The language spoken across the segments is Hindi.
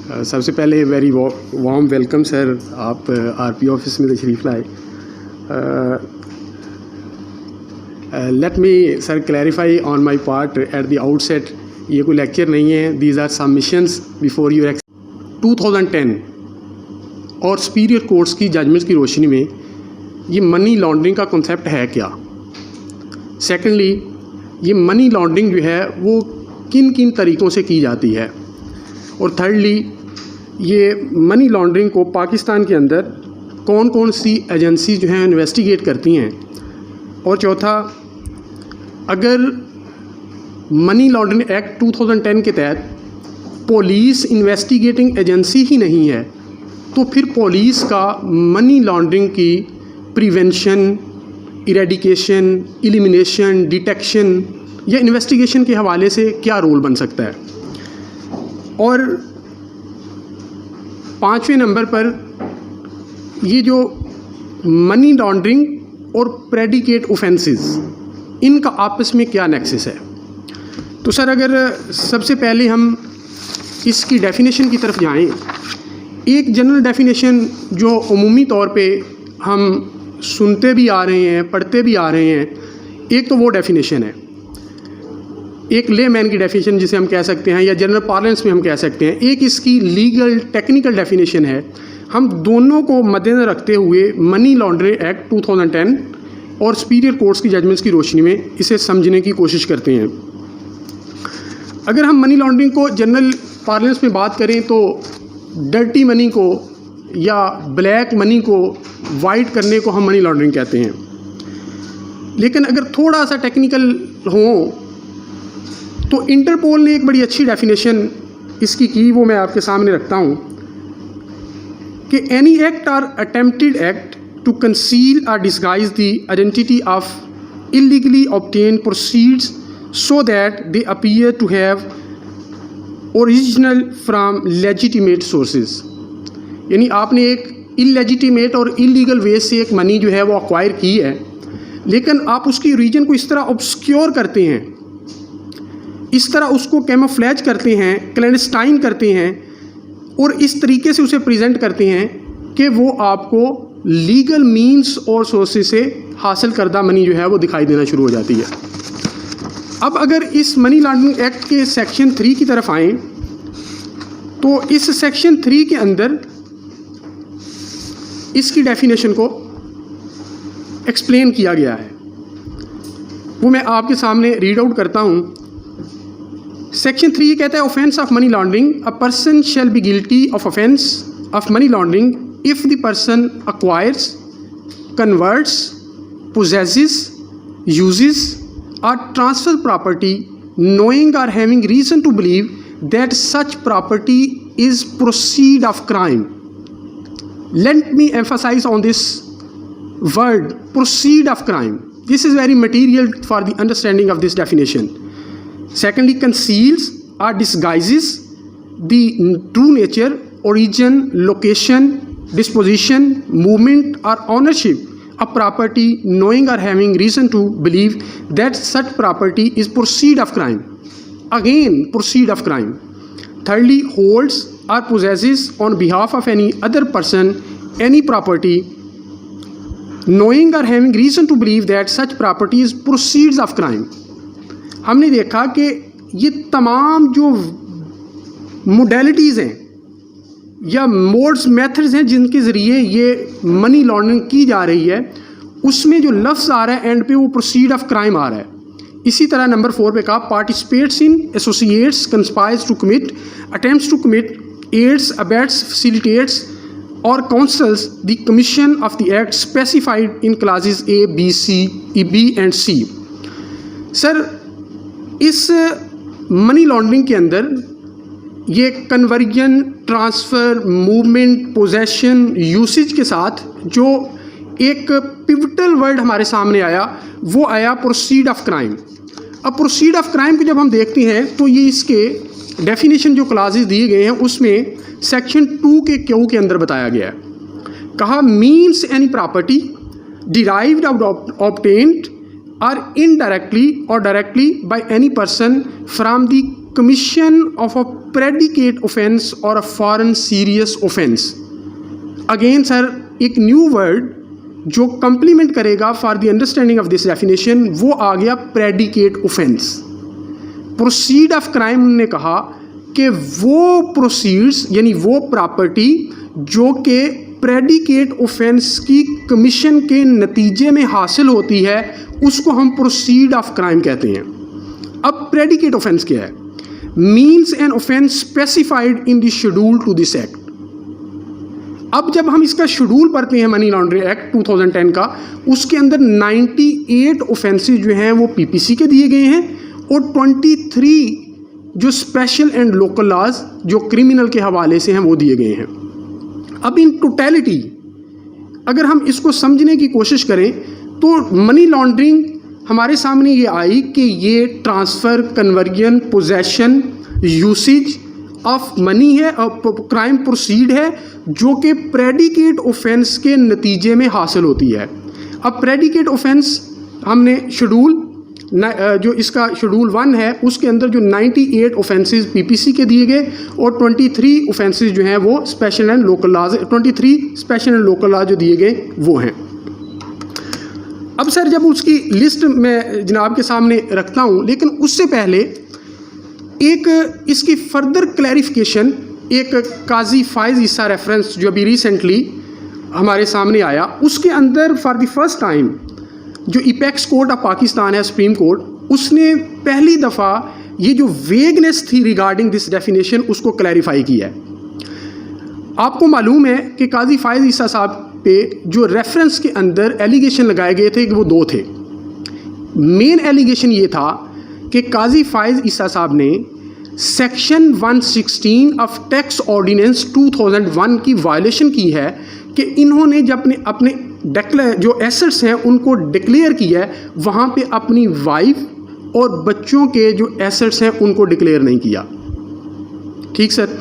सबसे पहले वेरी वार्म वेलकम सर, आप आरपी ऑफिस में तशरीफ़ लाए। Let me sir clarify on my part at the outset, ये कोई लेक्चर नहीं है, these are submissions before your 2010 और सुपीरियर कोर्ट्स की जजमेंट्स की रोशनी में ये मनी लॉन्ड्रिंग का कॉन्सेप्ट है क्या। सेकेंडली, ये मनी लॉन्ड्रिंग जो है वो किन किन तरीक़ों से की जाती है, और थर्डली ये मनी लॉन्ड्रिंग को पाकिस्तान के अंदर कौन कौन सी एजेंसी जो हैं इन्वेस्टिगेट करती हैं, और चौथा, अगर मनी लॉन्ड्रिंग एक्ट 2010 के तहत पुलिस इन्वेस्टिगेटिंग एजेंसी ही नहीं है तो फिर पुलिस का मनी लॉन्ड्रिंग की प्रिवेंशन, इरेडिकेशन, एलिमिनेशन, डिटेक्शन या इन्वेस्टिगेशन के हवाले से क्या रोल बन सकता है। और 5वें नंबर पर ये जो मनी लॉन्ड्रिंग और प्रेडिकेट ऑफेंसेस, इनका आपस में क्या नेक्सस है। तो सर अगर सबसे पहले हम इसकी डेफिनेशन की तरफ जाएं, एक जनरल डेफिनेशन जो उमूमी तौर पे हम सुनते भी आ रहे हैं, पढ़ते भी आ रहे हैं, एक तो वो डेफिनेशन है, एक लेमैन की डेफिनेशन जिसे हम कह सकते हैं या जनरल पार्लेंस में हम कह सकते हैं, एक इसकी लीगल टेक्निकल डेफिनेशन है। हम दोनों को मद्देनजर रखते हुए मनी लॉन्ड्रिंग एक्ट 2010 और सुपीरियर कोर्ट्स की जजमेंट्स की रोशनी में इसे समझने की कोशिश करते हैं। अगर हम मनी लॉन्ड्रिंग को जनरल पार्लेंस में बात करें तो डर्टी मनी को या ब्लैक मनी को वाइट करने को हम मनी लॉन्ड्रिंग कहते हैं। लेकिन अगर थोड़ा सा टेक्निकल हो तो इंटरपोल ने एक बड़ी अच्छी डेफिनेशन इसकी की, वो मैं आपके सामने रखता हूँ कि any act or attempted act to conceal और disguise the identity of illegally obtained proceeds so that they appear to have original from legitimate sources. यानी आपने एक इलेजिटिमेट और इलीगल वे से एक मनी जो है वो अक्वायर की है, लेकिन आप उसकी ओरिजिन को इस तरह ऑब्सक्योर करते हैं, इस तरह उसको कैमोफ्लेज करते हैं, क्लैंडस्टाइन करते हैं और इस तरीके से उसे प्रेजेंट करते हैं कि वो आपको लीगल मींस और सोर्सेज से हासिल करदा मनी जो है वो दिखाई देना शुरू हो जाती है। अब अगर इस मनी लॉन्ड्रिंग एक्ट के सेक्शन 3 की तरफ आएँ तो इस सेक्शन 3 के अंदर इसकी डेफिनेशन को एक्सप्लेन किया गया है, वो मैं आपके सामने रीड आउट करता हूँ। सेक्शन 3 कहता है offence of money laundering, a person shall be guilty of offence of money laundering if the person acquires, converts, possesses, uses or transfers property knowing or having reason to believe that such property is proceed of crime. Let me emphasize on this word, proceed of crime. This is very material for the understanding of this definition. Secondly, conceals or disguises the true nature, origin, location, disposition, movement or ownership of property knowing or having reason to believe that such property is proceed of crime. Again, proceed of crime. Thirdly, holds or possesses on behalf of any other person any property knowing or having reason to believe that such property is proceeds of crime. हमने देखा कि ये तमाम जो मोडेलिटीज़ हैं या मोड्स मेथड्स हैं जिनके ज़रिए ये मनी लॉन्ड्रिंग की जा रही है, उसमें जो लफ्ज़ आ रहा है एंड पे वो प्रोसीड ऑफ क्राइम आ रहा है। इसी तरह नंबर 4 पे कहा participates in, associates, conspires to commit, attempts to commit, aids, abets, facilitates और counsels the commission of the act specified in clauses A, B, C, B and C। Sir इस मनी लॉन्ड्रिंग के अंदर ये conversion, transfer, movement, possession, usage के साथ जो एक पिवटल वर्ड हमारे सामने आया वो आया प्रोसीड ऑफ क्राइम। अब प्रोसीड ऑफ क्राइम को जब हम देखते हैं तो ये इसके डेफिनेशन जो क्लासेस दिए गए हैं उसमें सेक्शन 2 के क्यू के अंदर बताया गया है। कहा means any property derived obtained or indirectly or directly by any person from the commission of a predicate offense or a foreign serious offense. Again sir एक न्यू वर्ड जो कंप्लीमेंट करेगा for the understanding of this definition, वो आ गया predicate offence. Proceed of crime ने कहा कि वो प्रोसीड्स यानी वो प्रॉपर्टी जो कि प्रेडिकेट ऑफेंस की कमीशन के नतीजे में हासिल होती है उसको हम प्रोसीड ऑफ क्राइम कहते हैं। अब प्रेडिकेट ऑफेंस क्या है? Means an offence specified in the schedule to this act. अब जब हम इसका शेड्यूल पढ़ते हैं मनी लॉन्ड्रिंग एक्ट 2010 का, उसके अंदर 98 ऑफेंसेस जो हैं वो पीपीसी के दिए गए हैं और 23 जो स्पेशल एंड लोकल लॉज जो क्रिमिनल के हवाले से हैं वो दिए गए हैं। अब इन टोटलिटी अगर हम इसको समझने की कोशिश करें तो मनी लॉन्ड्रिंग हमारे सामने ये आई कि ये transfer, conversion, possession, usage of money है और क्राइम प्रोसीड है जो कि प्रेडिकेट ऑफेंस के नतीजे में हासिल होती है। अब प्रेडिकेट ऑफेंस हमने शेड्यूल जो इसका शेड्यूल 1 है उसके अंदर जो 98 ऑफेंसेस पीपीसी के दिए गए और 23 ऑफेंसेस जो हैं वो special and local laws, 23 special and local laws जो दिए गए वो हैं। अब सर जब उसकी लिस्ट मैं जनाब के सामने रखता हूँ, लेकिन उससे पहले एक इसकी फर्दर क्लैरिफिकेशन, एक काजी फाइज ईसा रेफरेंस जो अभी रिसेंटली हमारे सामने आया, उसके अंदर फॉर द फर्स्ट टाइम जो इपेक्स कोर्ट ऑफ पाकिस्तान है, सुप्रीम कोर्ट, उसने पहली दफ़ा ये जो वेगनेस थी रिगार्डिंग दिस डेफिनेशन उसको क्लैरिफाई किया है। आपको मालूम है कि काजी फाइज ईसा साहब पे जो रेफरेंस के अंदर एलिगेशन लगाए गए थे कि वो 2 थे। मेन एलिगेशन ये था कि काजी फाइज ईसा साहब ने सेक्शन 116 ऑफ टैक्स ऑर्डिनेंस 2001 की वायलेशन की है कि इन्होंने जब अपने जो एसेट्स हैं उनको डिक्लेयर किया है, वहाँ पे अपनी वाइफ और बच्चों के जो एसेट्स हैं उनको डिक्लेयर नहीं किया। ठीक सर।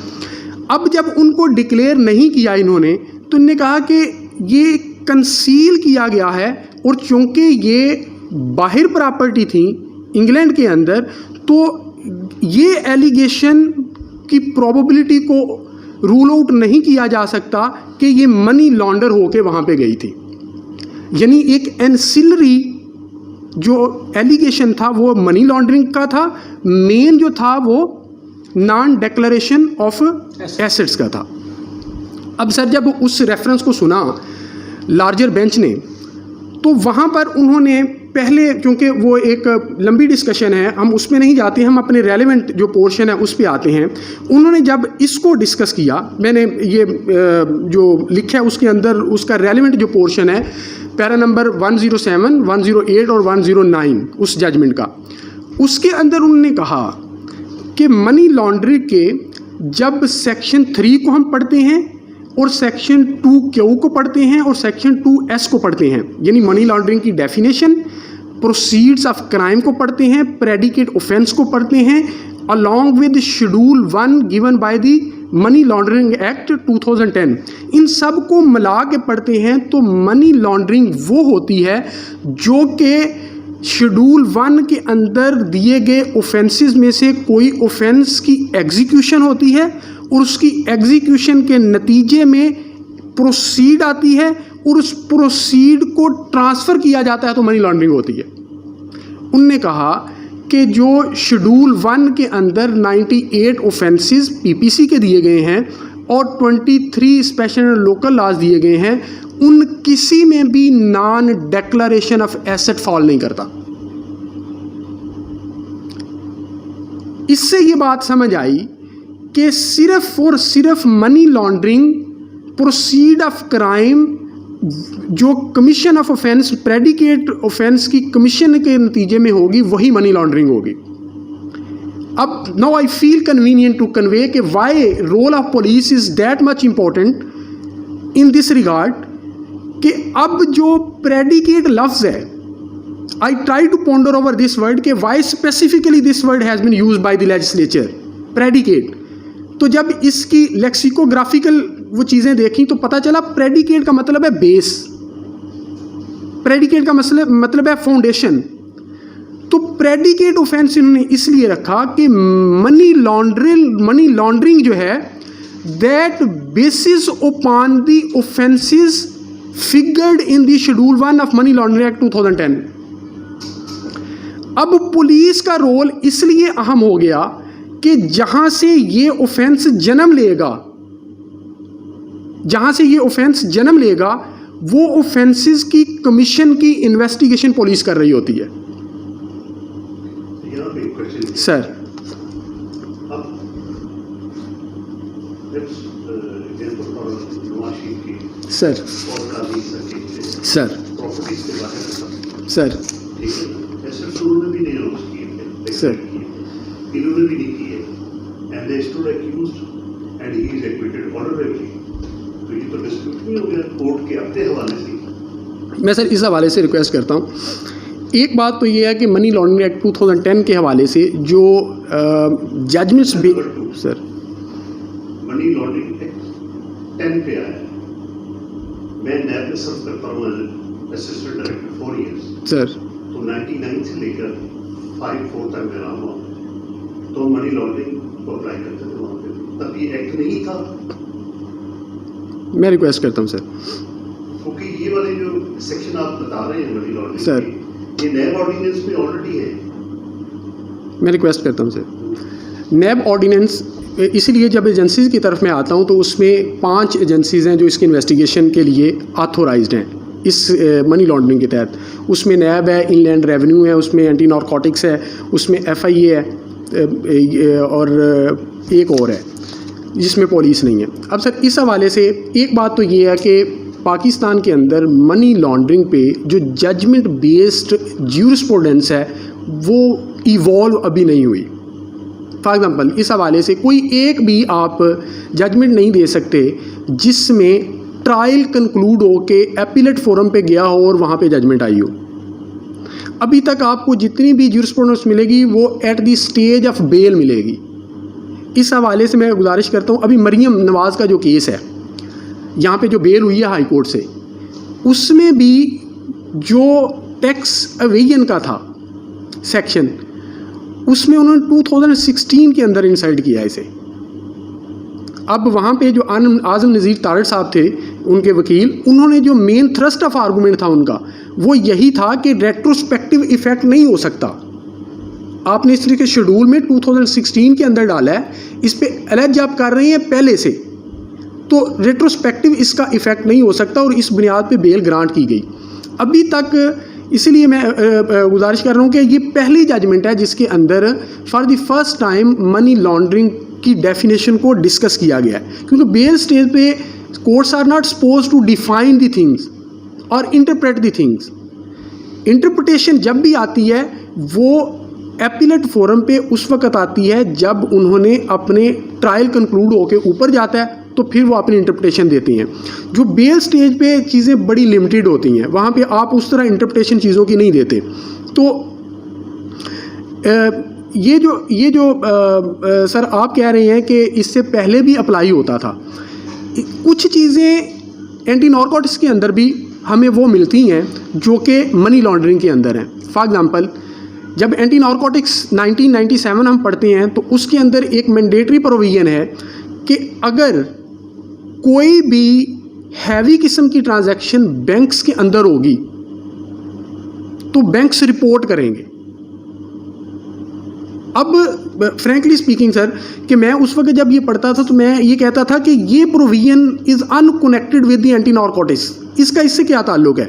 अब जब उनको डिक्लेयर नहीं किया इन्होंने, तो इन्होंने कहा कि ये कंसील किया गया है और चूँकि ये बाहर प्रॉपर्टी थी इंग्लैंड के अंदर, तो ये एलिगेशन की प्रोबेबिलिटी को रूल आउट नहीं किया जा सकता कि ये मनी लॉन्डर होके वहाँ पे गई थी। यानी एक एंसिलरी जो एलिगेशन था वो मनी लॉन्ड्रिंग का था, मेन जो था वो नॉन डिक्लेरेशन ऑफ एसेट्स का था। अब सर जब उस रेफरेंस को सुना लार्जर बेंच ने, तो वहाँ पर उन्होंने पहले, क्योंकि वो एक लंबी डिस्कशन है, हम उसमें नहीं जाते, हम अपने रेलेवेंट जो पोर्शन है उस पे आते हैं। उन्होंने जब इसको डिस्कस किया, मैंने ये जो लिखा है उसके अंदर उसका रेलेवेंट जो पोर्शन है पैरा नंबर 107, 108 और 109 उस जजमेंट का, उसके अंदर उन्होंने कहा कि मनी लॉन्ड्रिंग के जब सेक्शन 3 को हम पढ़ते हैं और सेक्शन 2Q को पढ़ते हैं और सेक्शन 2S को पढ़ते हैं, यानी मनी लॉन्ड्रिंग की डेफिनेशन, प्रोसीड्स ऑफ क्राइम को पढ़ते हैं, प्रेडिकेट ऑफेंस को पढ़ते हैं, along with schedule 1 given by the money laundering act 2010, इन सब को मिला के पढ़ते हैं, तो मनी लॉन्ड्रिंग वो होती है जो कि शेड्यूल 1 के अंदर दिए गए ऑफेंसेस में से कोई ऑफेंस की एग्जीक्यूशन होती है और उसकी एग्जीक्यूशन के नतीजे में प्रोसीड आती है और उस प्रोसीड को ट्रांसफ़र किया जाता है, तो मनी लॉन्ड्रिंग होती है। उनने कहा कि जो शेड्यूल 1 के अंदर 98 ऑफेंसेस पीपीसी के दिए गए हैं और 23 स्पेशल एंड लोकल लॉज दिए गए हैं, उन किसी में भी non declaration of asset fall नहीं करता। इससे ये बात समझ आई कि सिर्फ और सिर्फ money laundering, proceed of crime, जो commission of offence, predicate offence की कमीशन के नतीजे में होगी, वही मनी लॉन्ड्रिंग होगी। अब now I feel convenient to convey कि why role of police is that much important in this regard, कि अब जो प्रेडिकेट लफ्ज़ है, I try to ponder over this word कि why specifically this word has been used by the legislature, predicate. तो जब इसकी लेक्सिकोग्राफिकल वो चीज़ें देखी तो पता चला प्रेडिकेट का मतलब है बेस, प्रेडिकेट का मतलब है फाउंडेशन। तो तो प्रेडिकेट ऑफेंस इन्होंने इसलिए रखा कि मनी लॉन्ड्रिंग जो है that basis upon the offences figured in the schedule 1 of money laundering act 2010। अब पुलिस का रोल इसलिए अहम हो गया कि जहां से ये ऑफेंस जन्म लेगा वो ऑफेंसेस की कमीशन की इन्वेस्टिगेशन पुलिस कर रही होती है। सर सर सर सर उन्होंने भी नहीं रोक की है, सर इन्होंने भी नहीं की है, and they stood accused and he is acquitted honorably। तो ये तो डिस्प्यूट नहीं हो गया कोर्ट के अपने हवाले से। मैं सर इस हवाले से रिक्वेस्ट करता हूँ, एक बात तो ये है कि मनी लॉन्ड्रिंग एक्ट 2010 के हवाले से जो जजमेंट्स भी सर मनी लॉन्ड्रिंग एक्ट 10 पे आया है। मैं नैब में सर्व करता हूँ असिस्टेंट डायरेक्टर 4 years सर, तो 99 से लेकर 5-4 तक मैं रहा हूँ, तो मनी लॉन्ड्रिंग को अप्लाई करते थे वहाँ पे, तब ये एक्ट नहीं था। मैं रिक्वेस्ट करता हूँ सर, क्योंकि ये वाले जो सेक्शन आप बता रहे हैं मनी लॉन्ड्रिंग सर, ये नैब ऑर्डिनेंस में ऑलरेडी है। मैं रिक्वेस्ट करता हूँ सर, नैब ऑर्डिनेंस इसलिए जब एजेंसीज़ की तरफ मैं आता हूँ तो उसमें 5 एजेंसीज़ हैं जो इसकी इन्वेस्टिगेशन के लिए ऑथोराइज्ड हैं इस मनी लॉन्ड्रिंग के तहत। उसमें नैब है, इनलैंड रेवेन्यू है, उसमें एंटी नारकोटिक्स है, उसमें FIA है और एक और है जिसमें पुलिस नहीं है। अब सर इस हवाले से एक बात तो ये है कि पाकिस्तान के अंदर मनी लॉन्ड्रिंग पे जो जजमेंट बेस्ड ज्यूरिस्प्रूडेंस है वो इवॉल्व अभी नहीं हुई। फॉर एग्ज़ाम्पल इस हवाले से कोई एक भी आप जजमेंट नहीं दे सकते जिसमें ट्रायल कंक्लूड हो के एपीलेट फोरम पे गया हो और वहाँ पे जजमेंट आई हो। अभी तक आपको जितनी भी ज्यूरिस्प्रूडेंस मिलेगी वो at the stage of bail मिलेगी। इस हवाले से मैं गुजारिश करता हूँ, अभी मरियम नवाज़ का जो केस है यहाँ पे जो बेल हुई है हाई कोर्ट से, उसमें भी जो टैक्स एवेजन का था सेक्शन, उसमें उन्होंने 2016 के अंदर इंसल्ट किया इसे। अब वहाँ पे जो आज़म नज़ीर तारड़ साहब थे उनके वकील, उन्होंने जो मेन थ्रस्ट ऑफ आर्गूमेंट था उनका वो यही था कि रेट्रोस्पेक्टिव इफ़ेक्ट नहीं हो सकता। आपने इस तरीके शेड्यूल में 2016 के अंदर डाला है, इस पे एलेज आप कर रहे हैं पहले से, तो रेट्रोस्पेक्टिव इसका इफ़ेक्ट नहीं हो सकता और इस बुनियाद पे बेल ग्रांट की गई। अभी तक इसलिए मैं गुजारिश कर रहा हूँ कि ये पहली जजमेंट है जिसके अंदर for the first time money laundering की डेफिनेशन को डिस्कस किया गया है, क्योंकि बेल स्टेज पे courts are not suppose to define the things और इंटरप्रेट द थिंग्स। इंटरप्रिटेशन जब भी आती है वो एपीलेट फोरम पे उस वक्त आती है जब उन्होंने अपने ट्रायल कंक्लूड होके ऊपर जाता है तो फिर वो अपनी इंटरप्रिटेशन देती हैं। जो बेल स्टेज पे चीज़ें बड़ी लिमिटेड होती हैं, वहाँ पे आप उस तरह इंटरप्रिटेशन चीज़ों की नहीं देते। तो ये जो सर आप कह रहे हैं कि इससे पहले भी अप्लाई होता था, कुछ चीज़ें एंटी नारकोटिक्स के अंदर भी हमें वो मिलती हैं जो कि मनी लॉन्ड्रिंग के अंदर हैं। फॉर एग्ज़ाम्पल जब एंटी नारकोटिक्स 1997 हम पढ़ते हैं तो उसके अंदर एक मैंडेटरी प्रोविजन है कि अगर कोई भी हैवी किस्म की ट्रांजैक्शन बैंक्स के अंदर होगी तो बैंक्स रिपोर्ट करेंगे। अब फ्रैंकली स्पीकिंग सर कि मैं उस वक्त जब ये पढ़ता था तो मैं ये कहता था कि ये provision is unconnected with the anti narcotics, इसका इससे क्या ताल्लुक है,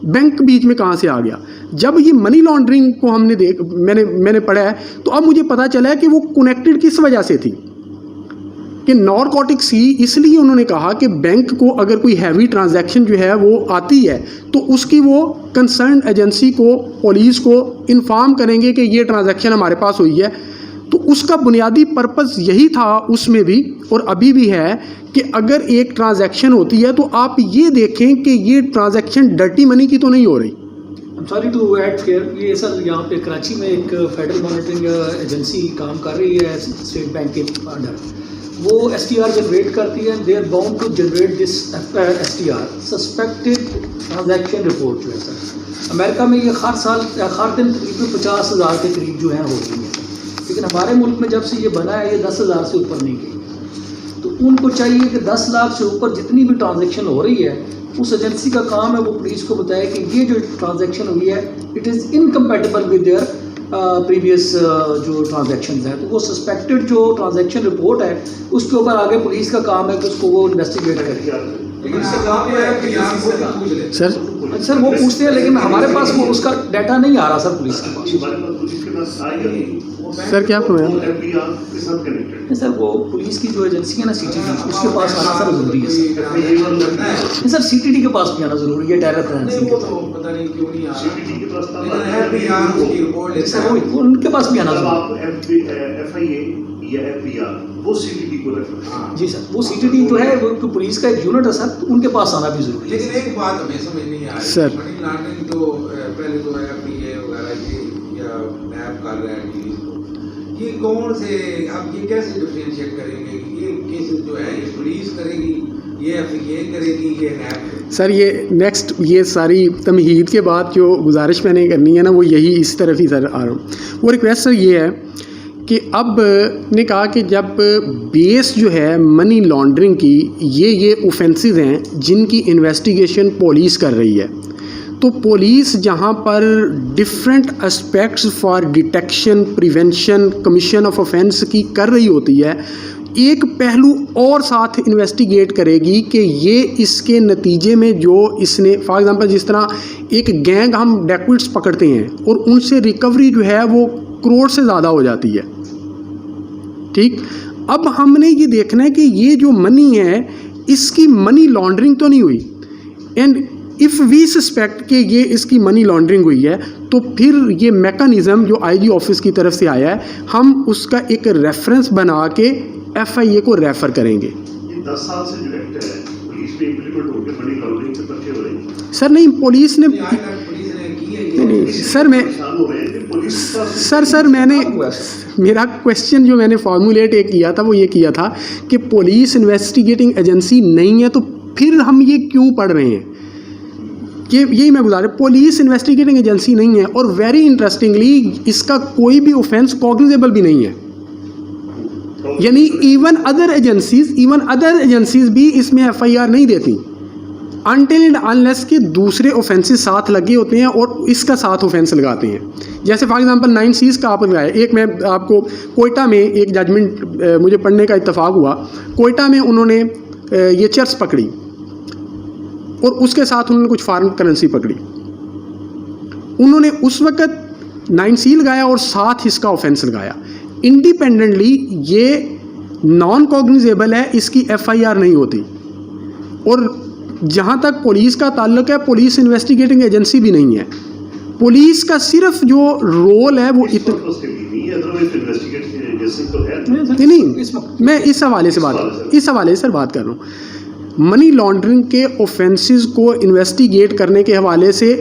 बैंक बीच में कहाँ से आ गया। जब ये मनी लॉन्ड्रिंग को मैंने पढ़ा है तो अब मुझे पता चला है कि वो कनेक्टेड किस वजह से थी कि नारकोटिक्स ही, इसलिए उन्होंने कहा कि बैंक को अगर कोई हैवी ट्रांजैक्शन जो है वो आती है तो उसकी वो कंसर्न एजेंसी को, पुलिस को इन्फॉर्म करेंगे कि ये ट्रांजैक्शन हमारे पास हुई है। तो उसका बुनियादी पर्पस यही था उसमें भी और अभी भी है कि अगर एक ट्रांजैक्शन होती है तो आप ये देखें कि ये ट्रांजैक्शन डर्टी मनी की तो नहीं हो रही। सॉरी टू ऐड हियर, ये सर यहाँ पे कराची में एक फेडरल मॉनिटरिंग एजेंसी काम कर रही है स्टेट बैंक के अंडर, वो STR जनरेट करती है, they are bound to generate this STR suspected transaction report जो है सर। अमेरिका में ये हर साल हर दिन तकरीबन 50,000 के करीब जो है होती है, लेकिन हमारे मुल्क में जब से ये बना है ये 10,000 से ऊपर नहीं गई। तो उनको चाहिए कि 10 लाख से ऊपर जितनी भी ट्रांजैक्शन हो रही है, उस एजेंसी का काम है वो पुलिस को बताए कि ये जो ट्रांजैक्शन हुई है it is incompatible with their previous जो ट्रांजैक्शन है। तो वो सस्पेक्टेड जो ट्रांजैक्शन रिपोर्ट है उसके ऊपर आगे पुलिस का काम है कि उसको वो इन्वेस्टिगेट करे। सर वो पूछते हैं, लेकिन हमारे पास वो उसका डाटा नहीं आ रहा सर पुलिस के पास। सर क्या सर वो पुलिस की जो एजेंसी है ना CTD, उसके पास आना सर जरूरी है सर। सर CTD के पास भी आना जरूरी है, टेरर फाइनेंसिंग के सर उनके पास भी आना जरूरी है। वो CTD को रेफर। जी सर, वो CTD जो है वो पुलिस का एक यूनिट है सर, तो उनके पास आना भी जरूरी है। लेकिन एक बात हमें समझ नहीं आ रही सर, मनी लॉन्ड्रिंग तो पहले तो FBA वगैरह ये या नैब कर रहा है ये कौन से, आप ये कैसे डिफरेंशिएट करेंगे कि ये केसेस जो है ये पुलिस करेगी, ये FBA करेगी, ये नैब करेगी? सर ये नेक्स्ट ये सारी तमहीद के बाद जो गुजारिश मैंने करनी है ना वो यही इस तरफ ही सर आ रहा हूँ। वो रिक्वेस्ट सर ये है कि अब ने कहा कि जब बेस जो है मनी लॉन्ड्रिंग की ये ऑफेंसेस हैं जिनकी इन्वेस्टिगेशन पुलिस कर रही है, तो पुलिस जहाँ पर different aspects for detection prevention commission of offence की कर रही होती है, एक पहलू और साथ इन्वेस्टिगेट करेगी कि ये इसके नतीजे में जो इसने फॉर एग्जांपल जिस तरह एक गैंग हम डेक्विट्स पकड़ते हैं और उनसे रिकवरी जो है वो करोड़ से ज़्यादा हो जाती है, ठीक। अब हमने ये देखना है कि ये जो मनी है इसकी मनी लॉन्ड्रिंग तो नहीं हुई, एंड इफ़ वी सस्पेक्ट कि ये इसकी मनी लॉन्ड्रिंग हुई है तो फिर ये मैकेनिज़्म जो IG ऑफिस की तरफ से आया है हम उसका एक रेफरेंस बना के FIA को रेफ़र करेंगे। ये 10 साल से जो एक्ट है पुलिस में इम्प्लीमेंट होकर मनी लॉन्ड्रिंग के पर्चे हो रहे हैं। सर नहीं, पुलिस ने नहीं सर मैं सर मैंने मेरा क्वेश्चन जो मैंने फॉर्मुलेट एक किया था वो ये किया था कि पुलिस इन्वेस्टिगेटिंग एजेंसी नहीं है तो फिर हम ये क्यों पढ़ रहे हैं, ये यही मैं गुजार, पुलिस इन्वेस्टिगेटिंग एजेंसी नहीं है और वेरी इंटरेस्टिंगली इसका कोई भी ऑफेंस कॉग्निजेबल भी नहीं है, यानी इवन अदर एजेंसीज भी इसमें FIR नहीं देती अनटिल एंड अनलेस के दूसरे ऑफेंसेस साथ लगे होते हैं और इसका साथ ऑफेंस लगाते हैं। जैसे फॉर एग्जांपल 9Cs का आप लगाए, एक मैं आपको कोयटा में एक जजमेंट मुझे पढ़ने का इत्तेफाक हुआ, कोयटा में उन्होंने ये चर्च पकड़ी और उसके साथ उन्होंने कुछ फॉरेन करेंसी पकड़ी, उन्होंने उस वक़्त 9C लगाया और साथ इसका ऑफेंस लगाया, इंडिपेंडेंटली ये नॉन कॉग्निजेबल है, इसकी FIR नहीं होती। और जहाँ तक पुलिस का ताल्लुक है पुलिस इन्वेस्टिगेटिंग एजेंसी भी नहीं है, पुलिस का सिर्फ जो रोल है वो नहीं, मैं इस हवाले से बात कर रहा हूँ। मनी लॉन्ड्रिंग के ऑफेंसेस को इन्वेस्टिगेट करने के हवाले से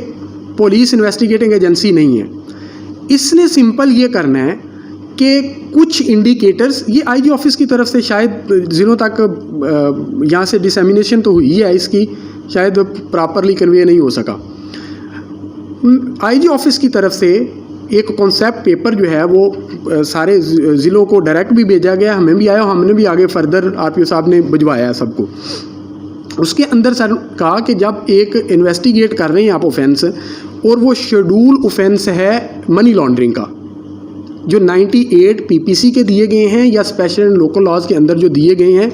पुलिस इन्वेस्टिगेटिंग एजेंसी नहीं है, इसने सिंपल ये करना है कि कुछ इंडिकेटर्स ये IG ऑफिस की तरफ से शायद ज़िलों तक यहाँ से डिसेमिनेशन तो हुई है, इसकी शायद प्रॉपरली कन्वे नहीं हो सका। IG ऑफिस की तरफ से एक कॉन्सेप्ट पेपर जो है वो सारे ज़िलों को डायरेक्ट भी भेजा गया, हमें भी आया, हमने भी आगे फर्दर RPO साहब ने भिजवाया सबको। उसके अंदर सर कहा कि जब एक इन्वेस्टिगेट कर रहे हैं आप ऑफेंस और वो शेड्यूल ऑफेंस है मनी लॉन्ड्रिंग का जो 98 PPC के दिए गए हैं या स्पेशल एंड लोकल लॉज के अंदर जो दिए गए हैं,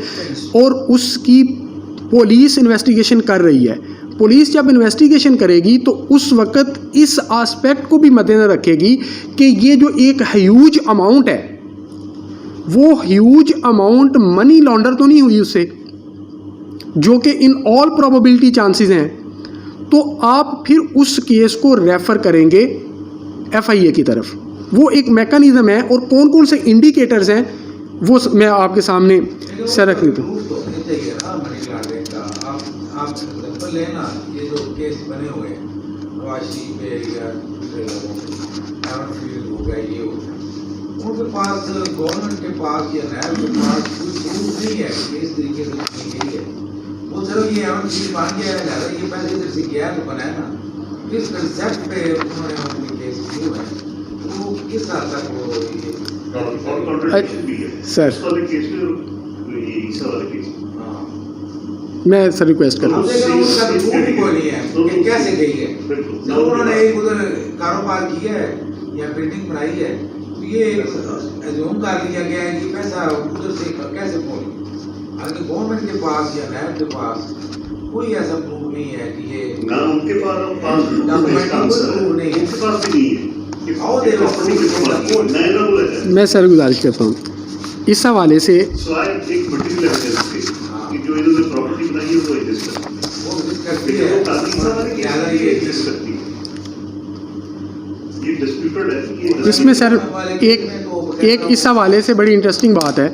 और उसकी पुलिस इन्वेस्टिगेशन कर रही है, पुलिस जब इन्वेस्टिगेशन करेगी तो उस वक़्त इस आस्पेक्ट को भी मद्देनजर रखेगी कि ये जो एक ह्यूज अमाउंट है वो ह्यूज अमाउंट मनी लॉन्डर तो नहीं हुई उससे, जो कि इन ऑल प्रोबेबिलिटी चांसेस हैं, तो आप फिर उस केस को रेफ़र करेंगे FIA की तरफ। वो एक मैकेनिज़्म है और कौन कौन से इंडिकेटर्स हैं वो मैं आपके सामने से रख देता हूँ। लेना ये जो केस बने हुए हैं वाशी पे या दूसरे लोगों पे हो गया, ये हो गया, उनके पास गवर्नमेंट के पास या नैब के पास कोई प्रूफ नहीं है कि इस तरीके से की गई है। वो सिर्फ ये चीज मान गया है ना, ये पहले इधर से गया तो बनाया ना, किस कंसेप्ट पे उन्होंने अपनी केस क्यों है, तो किस हद तक वो और कॉन्ट्रडिक्शन भी है सर। उस वाले केस में ये ईसा वाले केस में। मैं सर रिक्वेस्ट कर रहा हूँ। उसका प्रूफ ही कोई नहीं है कि कैसे गई है। जब उन्होंने एक उधर कारोबार किया है या बिल्डिंग बनाई है, तो ये एज्यूम कर लिया गया है कि पैसा उधर से कैसे पहुंच, हालांकि गवर्नमेंट के पास या नैब के पास कोई ऐसा प्रूफ नहीं है कि ये ना उनके पास इसका आंसर है, नहीं है। उनके पास भी नहीं है कि How they were प्रॉपर्टी के पास मैं ना बोला जाए। मैं सर गुजारिश करता हूँ इस हवाले से। सवाल एक मटेरियल एविडेंस पे कि जो इन्होंने प्रॉपर्टी बनाई है वो एग्जिस्ट करती है, वो जिस करती लेकिन है वो काफी सारे ज़्यादा ये ये एग्जिस्ट करती है, ये डिस्प्यूटेड है कि ये इसमें सर एक इस हवाले से बड़ी इंटरेस्टिंग बात है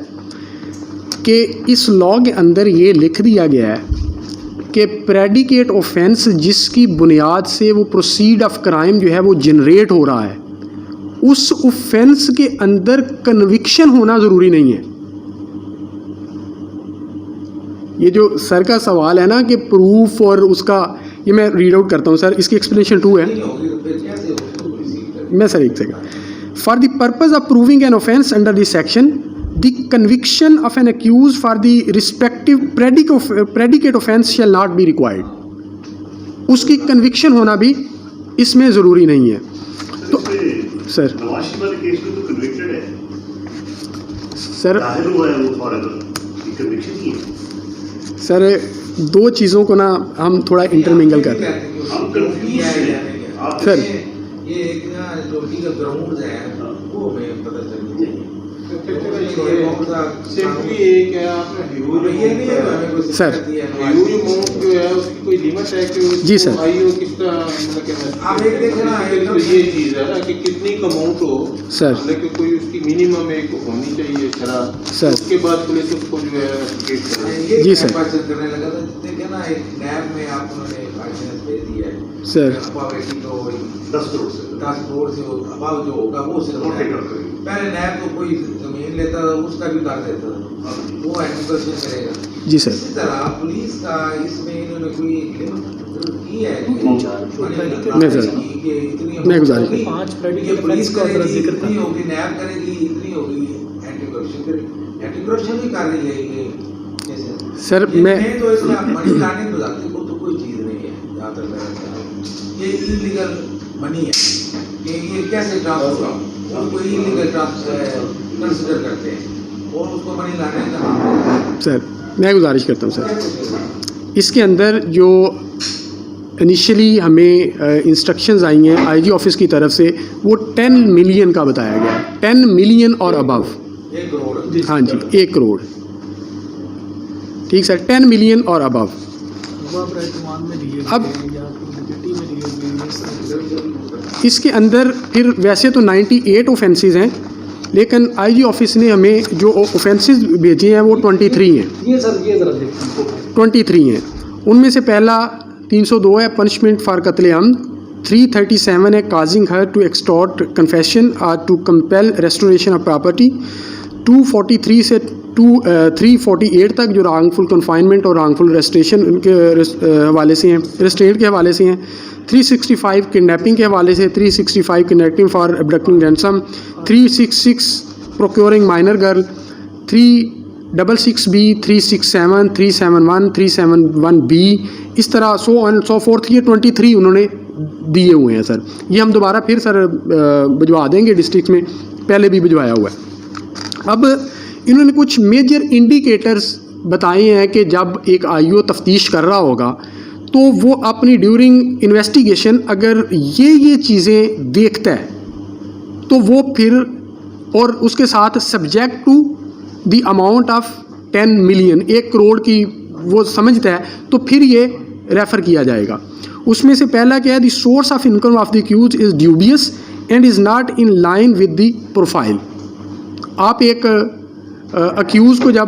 कि इस लॉ के अंदर ये लिख दिया गया है कि प्रेडिकेट ऑफेंस जिसकी बुनियाद से वो प्रोसीड ऑफ क्राइम जो है वो जनरेट हो रहा है, उस ऑफेंस के अंदर कन्विक्शन होना ज़रूरी नहीं है। ये जो सर का सवाल है ना कि प्रूफ और उसका, ये मैं रीड आउट करता हूँ सर, इसकी एक्सप्लेनेशन 2 है। नहीं होगी तो फिर कैसे उसको रिसीव करें। मैं सर एक second. For the purpose of proving an offence under this section the conviction of an accused for the respective predicate offence shall not be required. उसकी कन्विक्शन होना भी इसमें ज़रूरी नहीं है। तो सर नवाज शरीफ वाले केस में तो कन्विक्टेड है, सर जाहिर हुआ है वो फॉरएवर, ये कन्विक्शन ही है। सर दो चीज़ों को ना हम थोड़ा इंटरमिंगल करते हैं। हम confused हैं। आप सर ये एक ना जो लीगल ग्राउंड्स हैं वो हमें पता चलनी चाहिए। सिंपली एक है आपने ह्यूज ये नहीं है हमें कोई सर, ह्यूज अमाउंट जो है उसकी कोई लिमिट है कि जी सर। आईओ किस तरह मतलब कि आप एक देखें ना, तो ये चीज़ है ना कि कितनी अमाउंट हो सर। लेकिन कोई उसकी मिनिमम एक होनी चाहिए शराब सर। उसके बाद पुलिस उसको जो है investigate करे। ये जी सर। क्वेश्चन करने लगा था, देखे ना एक नैब में आप उन्होंने लाइसेंस दे दिया है सर। बेटी को 10 करोड़ से 10 करोड़ से अभाव जो होगा वो सिर्फ वो take up करेगी। पहले नैब तो कोई जमीन लेता था उसका भी कर देता था, वो एग्रीकल्चर करेगा। जी सर। इसी तरह पुलिस का इसमें इन्होंने कोई लिमिट की है मैं सर, मैं गुजारिश करता हूं। 5 predicate पुलिस offence का जरा करेगी, जिक्र इतनी करता होगी, नैब करेगी, इतनी होगी, एंटी करप्शन करेगी, एंटी करप्शन भी कर रही है ये कैसे सर, ये मैं- तो इसमें मनी लॉन्ड्रिंग तो जाती वो तो कोई चीज़ नहीं है जहाँ तक मेरा ख्याल है। ये इलीगल मनी है कि ये कैसे ट्रांसफर होगा, उसको इलीगल ट्रांसफर कंसिडर करते हैं और उसको मनी लॉन्ड्रिंग का नाम देते हैं। सर मैं गुजारिश करता हूँ सर, कैसे? इसके अंदर जो इनिशियली हमें इंस्ट्रक्शंस आई हैं आईजी ऑफिस की तरफ से, वो 10 मिलियन का बताया गया है, 10 मिलियन और अबव। 1 करोड़ हाँ जी, 1 करोड़, ठीक सर, 10 मिलियन और अबव। अब इसके अंदर फिर वैसे तो 98 ऑफेंसेस हैं, लेकिन आईजी ऑफिस ने हमें जो ऑफेंसेस भेजे हैं वो 23 हैं। ये सर ये जरा देखिए 23 हैं। उनमें से पहला 302 है पनिशमेंट फॉर कत्लेआम, 337 है causing hurt to extort confession और to compel restoration of property, 243 से 348 तक जो रॉन्गफुल कन्फाइनमेंट और रॉन्गफुल रेस्ट्रेशन उनके हवाले से हैं, रेस्ट्रेंट के हवाले से हैं, 365 किडनैपिंग के हवाले से, 365 kidnapping for abducting ransom, 366 procuring minor girl, 366B, 367, 371, 371B, इस तरह सो ऑन सो फोर्थ, ये 23 उन्होंने दिए हुए हैं सर। ये हम दोबारा फिर सर भिजवा देंगे डिस्ट्रिक्ट में, पहले भी भिजवाया हुआ है। अब इन्होंने कुछ मेजर इंडिकेटर्स बताए हैं कि जब एक आईओ तफ्तीश कर रहा होगा तो वो अपनी ड्यूरिंग इन्वेस्टिगेशन अगर ये चीज़ें देखता है तो वो फिर, और उसके साथ subject to the amount of 10 million, 1 crore की वो समझता है, तो फिर ये रेफ़र किया जाएगा। उसमें से पहला क्या है, the source of income of the accused is dubious and is not in line with the profile. आप एक अक्यूज़ को जब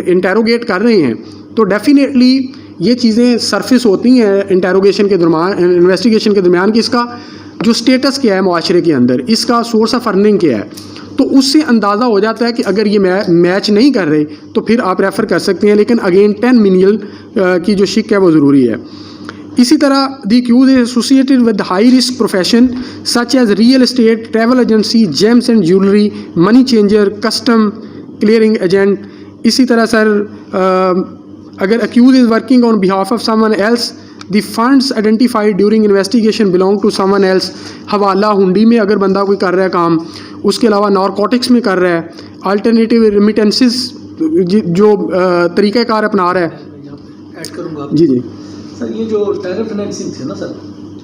इंटेरोगेट कर रहे हैं तो डेफिनेटली ये चीज़ें सरफेस होती हैं इंटेरोगेशन के दरमियान, इन्वेस्टिगेशन के दरमियान, कि इसका जो स्टेटस क्या है माशरे के अंदर, इसका सोर्स ऑफ अर्निंग क्या है, तो उससे अंदाज़ा हो जाता है कि अगर ये मैच नहीं कर रहे तो फिर आप रेफ़र कर सकते हैं। लेकिन अगेन 10 मिलियन की जो शिक है वो ज़रूरी है। इसी तरह the accused is associated with high risk profession such as real estate, travel agency, gems and jewellery, money changer, custom clearing agent. इसी तरह सर अगर accused is working on behalf of someone else, the funds identified during investigation belong to someone else. Hawala hundi में अगर बंदा कोई कर रहा है काम, उसके अलावा नारकोटिक्स में कर रहा है, अल्टरनेटिव रिमिटेंसेस जो तरीक़ाकार अपना रहा है। ऐड करूँगा जी जी सर, ये जो टेरर फाइनेंसिंग थे ना सर,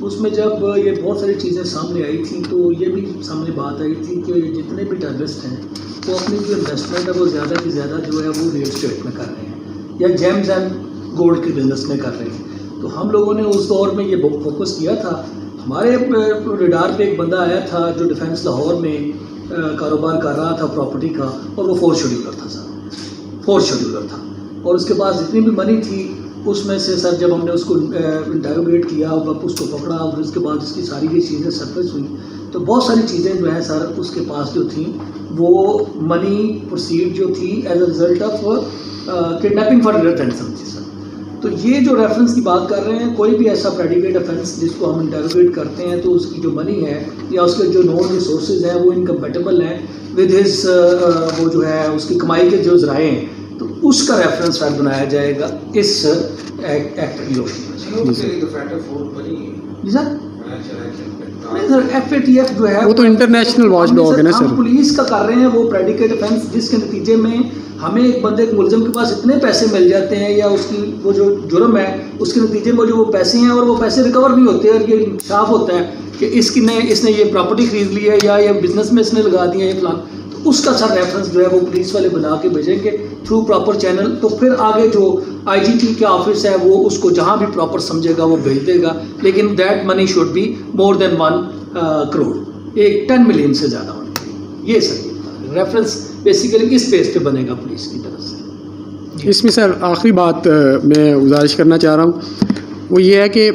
उसमें जब ये बहुत सारी चीज़ें सामने आई थी तो ये भी सामने बात आई थी कि जितने भी टेररिस्ट हैं वो अपनी जो इन्वेस्टमेंट है वो ज़्यादा से ज़्यादा जो है वो रियल एस्टेट में कर रहे हैं या जेम्स एंड गोल्ड के बिजनेस में कर रहे हैं। तो हम लोगों ने उस दौर में ये फोकस किया था। हमारे रडार पे एक बंदा आया था जो डिफेंस लाहौर में कारोबार कर रहा था प्रॉपर्टी का, और वो 4th शेड्यूलर था सर, 4th शेड्यूलर था। और उसके पास जितनी भी मनी थी उसमें से सर जब हमने उसको इंटरोगेट किया, उसको पकड़ा और उसके बाद उसकी सारी ये चीज़ें सरफेस हुई, तो बहुत सारी चीज़ें जो हैं सर उसके पास जो थी वो मनी प्रोसीड जो थी as a result of kidnapping for ransom थी सर। तो ये जो रेफरेंस की बात कर रहे हैं, कोई भी ऐसा प्रेडिकेट ऑफेंस जिसको हम इंटरोगेट करते हैं तो उसकी जो मनी है या उसके जो नॉन रिसोर्सेज हैं वो इनकम्पेटेबल हैं विद हिज वो जो है उसकी कमाई के जो ज़राए हैं, तो उसका रेफरेंस फैक्ट बनाया जाएगा इस एक्ट की रोशनी में। जी सर, नहीं सर, FATF जो है वो तो इंटरनेशनल वॉच डॉग है ना सर। हम पुलिस का कर रहे हैं वो प्रेडिकेट ऑफेंस जिसके नतीजे में हमें एक बंदे के मुलजिम के पास इतने पैसे मिल जाते हैं या उसकी वो जो जुर्म है उसके नतीजे में जो वो पैसे हैं और वो पैसे रिकवर नहीं होते, और ये साफ होता है कि इसने ये प्रॉपर्टी खरीद ली है या ये बिजनेस में इसने लगा दिया ये प्लान, तो उसका सर रेफरेंस जो है वो पुलिस वाले बना के भेजेंगे थ्रू प्रॉपर चैनल। तो फिर आगे जो IGP का ऑफिस है वो उसको जहाँ भी प्रॉपर समझेगा वो भेज देगा, लेकिन that money should be more than 1 crore, एक 10 मिलियन से ज़्यादा होना चाहिए। ये सर रेफरेंस बेसिकली इस पेज पे बनेगा पुलिस की तरफ से। इसमें सर आखिरी बात मैं गुजारिश करना चाह रहा हूँ वो ये है कि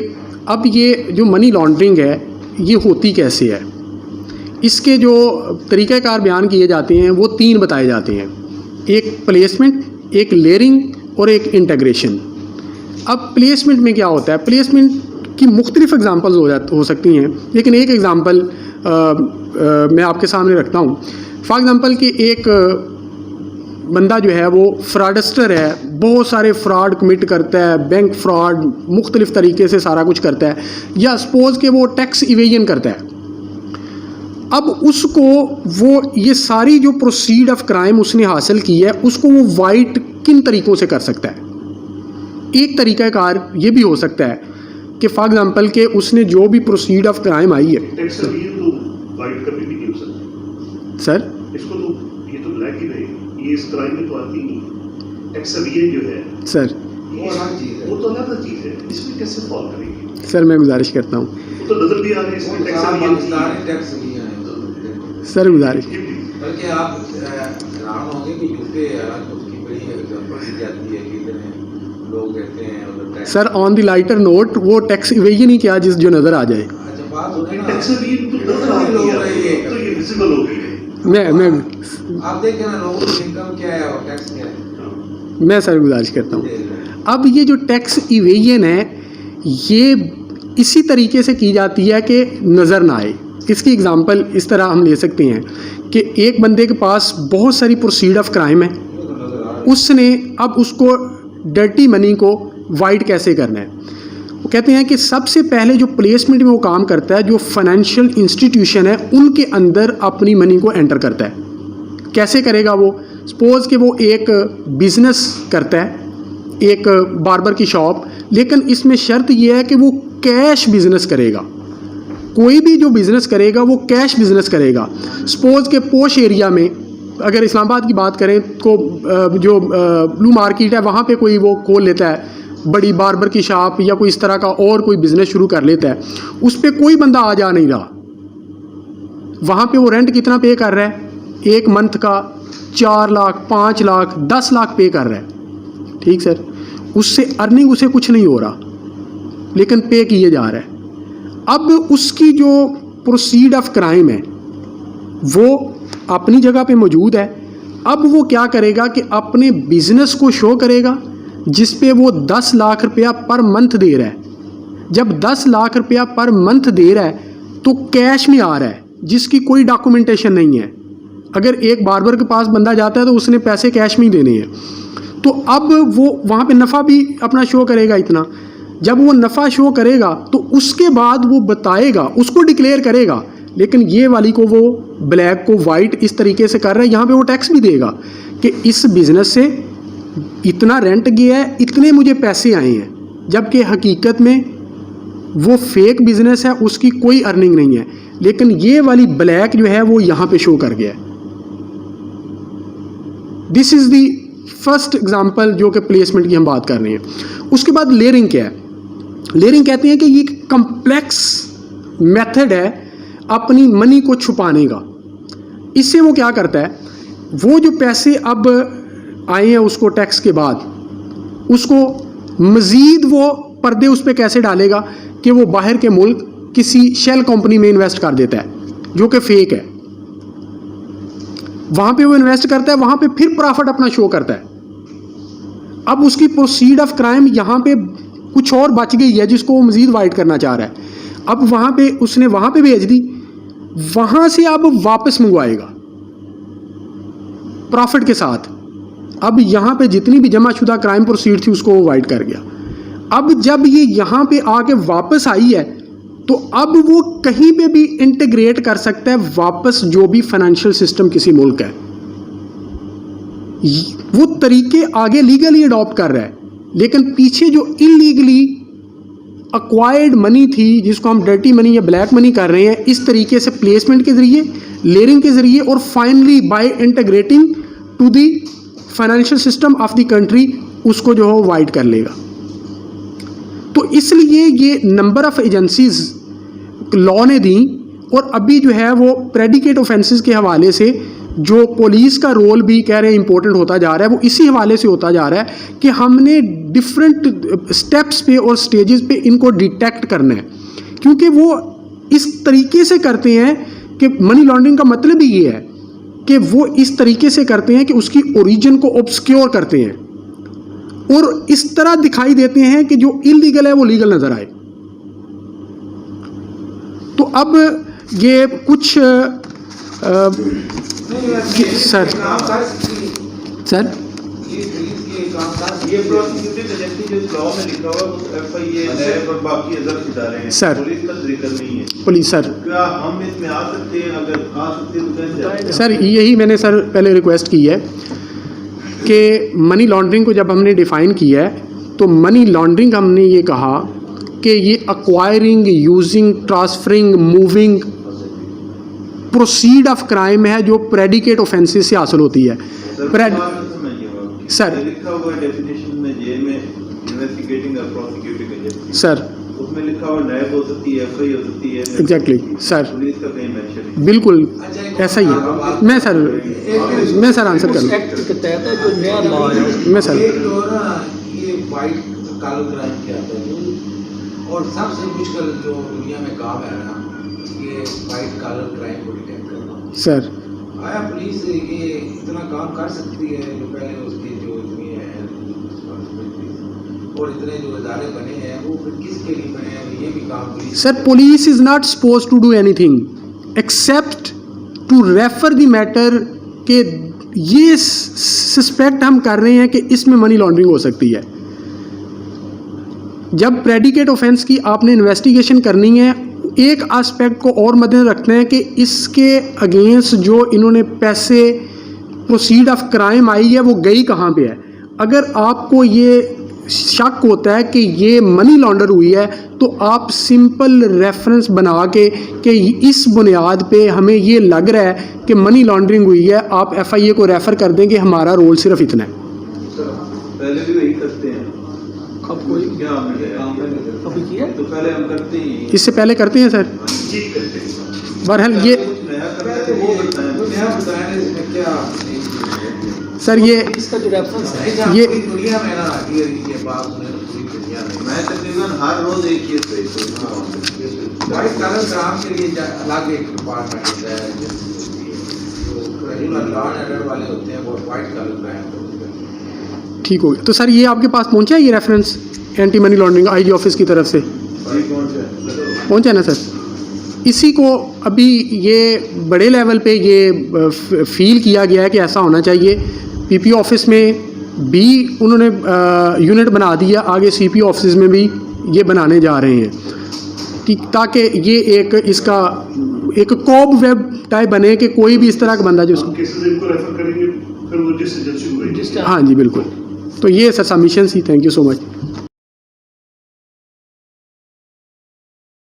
अब ये जो मनी लॉन्ड्रिंग है ये होती कैसे है, इसके जो तरीक़ाकार बयान किए जाते हैं वो 3 बताए जाते हैं, एक प्लेसमेंट, एक लेयरिंग और एक इंटीग्रेशन। अब प्लेसमेंट में क्या होता है, प्लेसमेंट की मुख्तलिफ एग्जांपल्स हो सकती हैं, लेकिन एक एग्ज़ाम्पल मैं आपके सामने रखता हूँ। फॉर एग्ज़ाम्पल कि एक बंदा जो है वो फ्रॉडस्टर है, बहुत सारे फ्रॉड कमिट करता है, बैंक फ्रॉड मुख्तलिफ तरीके से सारा कुछ करता है, या सपोज़ कि वो टैक्स इवेजन करता है। अब उसको वो ये सारी जो प्रोसीड ऑफ क्राइम उसने हासिल की है उसको वो वाइट किन तरीक़ों से कर सकता है। एक तरीक़ाकार ये भी हो सकता है कि फॉर एग्ज़ाम्पल कि उसने जो भी प्रोसीड ऑफ क्राइम आई है टैक्स अवेजन तो वाइट कभी भी नहीं हो सकता सर, इसको तो ये तो ब्लैक ही नहीं, ये इस क्राइम में तो आती नहीं। टैक्स अवेजन जो है सर वो अलग चीज़ है, वो तो अलग चीज़ है, इसमें कैसे फॉल करेगी सर मैं गुजारिश करता हूँ वो तो नजर भी आ रही है इसमें टैक्स अवेजन टैक्स नहीं है सर, गुजारिश बल्कि आप हैरान होंगे कि यूके उसकी बड़ी एग्जांपल दी जाती है कि इतने लोग कहते हैं उधर tax. Sir on the lighter note वो टैक्स इवेजन ही क्या जिस जो नज़र आ जाए। अच्छा बात सुने ना, टैक्स अवेजन तो नजर आती है तो ये विजिबल हो गई है। मैं आप देखें ना लोगों की इनकम क्या है और टैक्स क्या है। मैं सर गुजारिश करता हूँ, अब ये जो टैक्स इवेजन है ये इसी तरीके से की जाती है कि नज़र ना आए। इसकी एग्ज़ाम्पल इस तरह हम ले सकते हैं कि एक बंदे के पास बहुत सारी प्रोसीड ऑफ क्राइम है, उसने अब उसको डर्टी मनी को वाइट कैसे करना है। वो कहते हैं कि सबसे पहले जो प्लेसमेंट में वो काम करता है, जो फाइनेंशियल इंस्टीट्यूशन है उनके अंदर अपनी मनी को एंटर करता है। कैसे करेगा वो, सपोज़ कि वो एक बिज़नेस करता है, एक बार्बर की शॉप, लेकिन इसमें शर्त ये है कि वो कैश बिज़नेस करेगा। कोई भी जो बिज़नेस करेगा वो कैश बिज़नेस करेगा। सपोज़ के पोश एरिया में अगर इस्लामाबाद की बात करें तो जो ब्लू मार्केट है वहाँ पे कोई वो खोल लेता है बड़ी बार्बर की शॉप या कोई इस तरह का और कोई बिज़नेस शुरू कर लेता है, उस पर कोई बंदा आ जा नहीं रहा। वहाँ पे वो रेंट कितना पे कर रहा है, 1 मंथ का 4 लाख 5 लाख 10 लाख पे कर रहा है। ठीक सर, उससे अर्निंग उसे कुछ नहीं हो रहा लेकिन पे किए जा रहा है। अब उसकी जो प्रोसीड ऑफ क्राइम है वो अपनी जगह पे मौजूद है। अब वो क्या करेगा कि अपने बिजनेस को शो करेगा जिस पे वो 10 लाख रुपया पर मंथ दे रहा है। जब 10 लाख रुपया पर मंथ दे रहा है तो कैश में आ रहा है जिसकी कोई डॉक्यूमेंटेशन नहीं है। अगर एक बार्बर के पास बंदा जाता है तो उसने पैसे कैश में ही देने हैं। तो अब वो वहाँ पे नफ़ा भी अपना शो करेगा इतना। जब वो नफ़ा शो करेगा तो उसके बाद वो बताएगा, उसको डिक्लेयर करेगा, लेकिन ये वाली को वो ब्लैक को वाइट इस तरीके से कर रहा है। यहाँ पे वो टैक्स भी देगा कि इस बिज़नेस से इतना रेंट गया है, इतने मुझे पैसे आए हैं, जबकि हकीकत में वो फेक बिज़नेस है, उसकी कोई अर्निंग नहीं है। लेकिन ये वाली ब्लैक जो है वो यहाँ पे शो कर गया है। This is the first example जो कि प्लेसमेंट की हम बात कर रहे हैं। उसके बाद लेयरिंग क्या है? लेयरिंग कहते हैं कि ये कम्प्लेक्स मेथड है अपनी मनी को छुपाने का। इससे वो क्या करता है, वो जो पैसे अब आए हैं उसको टैक्स के बाद, उसको मज़ीद वो पर्दे उस पर कैसे डालेगा कि वो बाहर के मुल्क किसी शेल कंपनी में इन्वेस्ट कर देता है जो कि फेक है। वहाँ पे वो इन्वेस्ट करता है, वहाँ पे फिर प्रॉफिट अपना शो करता है। अब उसकी प्रोसीड ऑफ क्राइम यहाँ पे कुछ और बच गई है जिसको वो मज़ीद वाइट करना चाह रहा है। अब वहाँ पे उसने वहाँ पे भेज दी, वहाँ से अब वापस मंगवाएगा प्रॉफिट के साथ। अब यहाँ पे जितनी भी जमाशुदा क्राइम प्रोसीड थी उसको वो वाइट कर गया। अब जब ये यहाँ पे आके वापस आई है तो अब वो कहीं पे भी इंटीग्रेट कर सकता है वापस जो भी फाइनेंशियल सिस्टम किसी मुल्क है। वो तरीके आगे लीगली अडॉप्ट कर रहा है, लेकिन पीछे जो इलीगली अक्वायर्ड मनी थी जिसको हम डर्टी मनी या ब्लैक मनी कर रहे हैं, इस तरीके से प्लेसमेंट के ज़रिए, लेयरिंग के ज़रिए और finally by integrating to the financial system of the country, उसको जो है वाइट कर लेगा। तो इसलिए ये नंबर ऑफ़ एजेंसीज लॉ ने दी, और अभी जो है वो प्रेडिकेट ऑफेंसेस के हवाले से जो पुलिस का रोल भी कह रहे हैं इंपॉर्टेंट होता जा रहा है, वो इसी हवाले से होता जा रहा है कि हमने डिफरेंट स्टेप्स पे और स्टेजेस पे इनको डिटेक्ट करना है, क्योंकि वो इस तरीके से करते हैं कि मनी लॉन्ड्रिंग का मतलब ही ये है कि वो इस तरीके से करते हैं कि उसकी ओरिजिन को ऑब्सक्योर करते हैं और इस तरह दिखाई देते हैं कि जो इलीगल है वो लीगल नज़र आए। तो अब ये कुछ सर ये प्रोसिक्यूटिंग एजेंसी जो लॉ में लिखा हुआ है वो एफआईए नैब और बाकी अदर इदारे हैं, सर पुलिस का जिक्र नहीं है। पुलिस सर, क्या हम इसमें आ सकते हैं? अगर आ सकते हैं तो कैसे आते हैं? सर यही मैंने सर पहले रिक्वेस्ट की है कि मनी लॉन्ड्रिंग को जब हमने डिफ़ाइन किया है तो मनी लॉन्ड्रिंग हमने ये कहा कि ये acquiring, using, transferring, moving proceed of crime है जो प्रेडिकेट ऑफेंसेस से हासिल होती है। सर लिखा हुआ है डेफिनेशन में जे में इन्वेस्टिगेटिंग और प्रोसिक्यूटिंग एजेंसी, सर उसमें लिखा हुआ नैब हो सकती है, एफआई हो सकती है। एग्जैक्टली सर, पुलिस का कहीं मेंशन नहीं। बिल्कुल ऐसा ही है। मैं सर आंसर करूँ। एक्ट के तहत है जो नया लॉ है। मैं सर एक तो ना ये वाइट काला क्राइम क्या आता है, और सबसे मुश्किल जो दुनिया में काम है ना, ये वाइट काला क्राइम को डिटेक्ट करना। सर आया पुलिस ये इतना काम कर सकती है जो पहले उसकी जो इतनी है और इतने जो इदारे बने हैं वो फिर किसके लिए बने हैं, ये भी काम police. Sir police is not suppose to do anything except to refer the matter के ये सस्पेक्ट हम कर रहे हैं कि इसमें मनी लॉन्ड्रिंग हो सकती है। जब प्रेडिकेट ऑफेंस की आपने इन्वेस्टिगेशन करनी है, एक एस्पेक्ट को और मद्देनजर रखना है कि इसके अगेंस्ट जो इन्होंने पैसे प्रोसीड ऑफ क्राइम आई है वो गई कहाँ पे है। अगर आपको ये शक होता है कि ये मनी लॉन्डर हुई है तो आप सिंपल रेफरेंस बना के कि इस बुनियाद पे हमें ये लग रहा है कि मनी लॉन्ड्रिंग हुई है, आप एफआईए को रेफ़र कर दें कि हमारा रोल सिर्फ इतना है। पहले भी वही करते हैं। अब कोई क्या हमने काम अभी किया तो पहले हम करते ही हैं। इससे पहले करते हैं सर। जी करते हैं। बहरहाल ये कुछ नया करते हैं तो वो बताएं। नया बताया इसमें क्या सर ये इसका जो रेफरेंस है नहीं, ये- पूरी दुनिया में ना ये बात सुने तो पूरी दुनिया में मैं तकरीबन हर रोज एक केस भेजता हूँ। वाइट कलर क्राइम के लिए अलग एक डिपार्टमेंट होता है जो रेगुलर लॉ एंड ऑर्डर वाले होते हैं वो वाइट कलर क्राइम होते हैं। ठीक हो गया। तो सर ये आपके पास पहुंचा है ये reference anti money laundering IG office की तरफ से पहुंचा है ना सर? इसी को अभी ये बड़े लेवल पे ये फील किया गया है कि ऐसा होना चाहिए। पीपीओ ऑफिस में भी उन्होंने यूनिट बना दिया, आगे सीपीओ ऑफिस में भी ये बनाने जा रहे हैं कि ताकि ये एक इसका एक कॉब वेब टाइप बने कि कोई भी इस तरह का बंदा जो हम केसेस इनको रेफर करेंगे, फिर वो जिस एजेंसी को भेजेंगे। हाँ जी बिल्कुल। तो ये सर सबमिशन थी। Thank you so much.